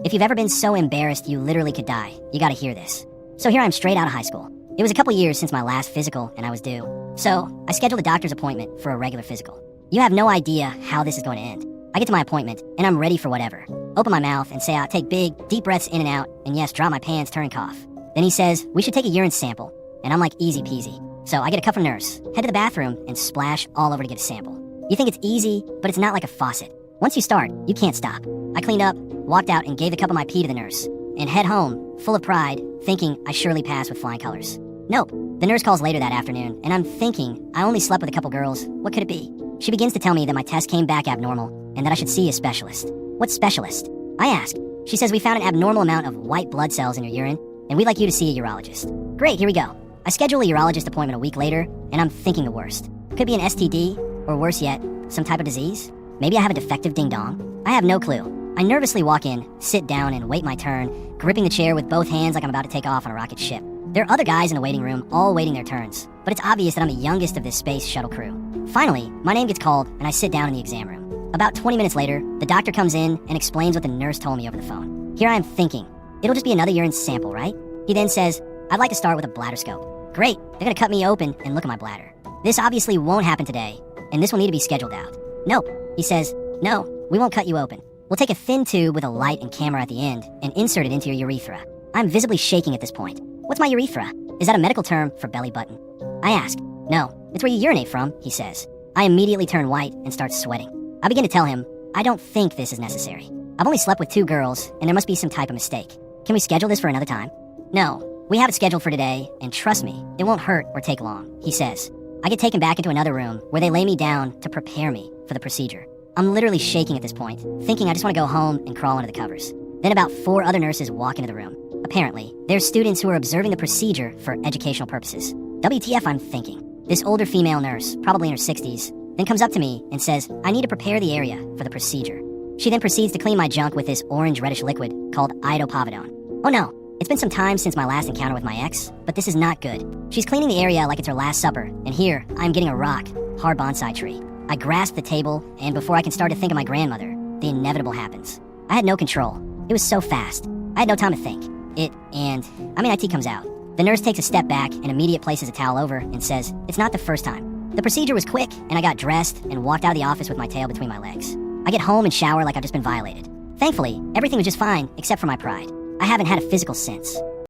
If you've ever been so embarrassed you literally could die, you gotta hear this. So here I am straight out of high school. It was a couple years since my last physical and I was due. So I scheduled a doctor's appointment for a regular physical. You have no idea how this is going to end. I get to my appointment and I'm ready for whatever. Open my mouth and say I take big, deep breaths in and out, and yes, drop my pants, turn cough. Then he says, we should take a urine sample. And I'm like, easy peasy. So I get a cup from nurse, head to the bathroom, and splash all over to get a sample. You think it's easy, but it's not like a faucet. Once you start, you can't stop. I cleaned up, walked out, and gave the cup of my pee to the nurse, and head home, full of pride, thinking I surely passed with flying colors. Nope. The nurse calls later that afternoon, and I'm thinking I only slept with a couple girls. What could it be? She begins to tell me that my test came back abnormal, and that I should see a specialist. What specialist? I ask. She says we found an abnormal amount of white blood cells in your urine, and we'd like you to see a urologist. Great, here we go. I schedule a urologist appointment a week later, and I'm thinking the worst. Could be an STD, or worse yet, some type of disease? Maybe I have a defective ding-dong? I have no clue. I nervously walk in, sit down, and wait my turn, gripping the chair with both hands like I'm about to take off on a rocket ship. There are other guys in the waiting room, all waiting their turns, but it's obvious that I'm the youngest of this space shuttle crew. Finally, my name gets called, and I sit down in the exam room. About 20 minutes later, the doctor comes in and explains what the nurse told me over the phone. Here I am thinking, it'll just be another urine sample, right? He then says, I'd like to start with a bladder scope. Great, they're gonna cut me open and look at my bladder. This obviously won't happen today, and this will need to be scheduled out. Nope, he says, no, we won't cut you open. We'll take a thin tube with a light and camera at the end and insert it into your urethra. I'm visibly shaking at this point. What's my urethra? Is that a medical term for belly button? I ask. No, it's where you urinate from, he says. I immediately turn white and start sweating. I begin to tell him, I don't think this is necessary. I've only slept with 2 girls, and there must be some type of mistake. Can we schedule this for another time? No, we have it scheduled for today, and trust me, it won't hurt or take long, he says. I get taken back into another room where they lay me down to prepare me for the procedure. I'm literally shaking at this point, thinking I just want to go home and crawl under the covers. Then about 4 other nurses walk into the room. Apparently, they're students who are observing the procedure for educational purposes. WTF, I'm thinking. This older female nurse, probably in her 60s, then comes up to me and says, I need to prepare the area for the procedure. She then proceeds to clean my junk with this orange-reddish liquid called idopovidone. Oh no, it's been some time since my last encounter with my ex, but this is not good. She's cleaning the area like it's her last supper, and here, I'm getting a rock, hard bonsai tree. I grasp the table, and before I can start to think of my grandmother, the inevitable happens. I had no control. It was so fast. I had no time to think. IT comes out. The nurse takes a step back and immediately places a towel over and says, it's not the first time. The procedure was quick, and I got dressed and walked out of the office with my tail between my legs. I get home and shower like I've just been violated. Thankfully, everything was just fine, except for my pride. I haven't had a physical since.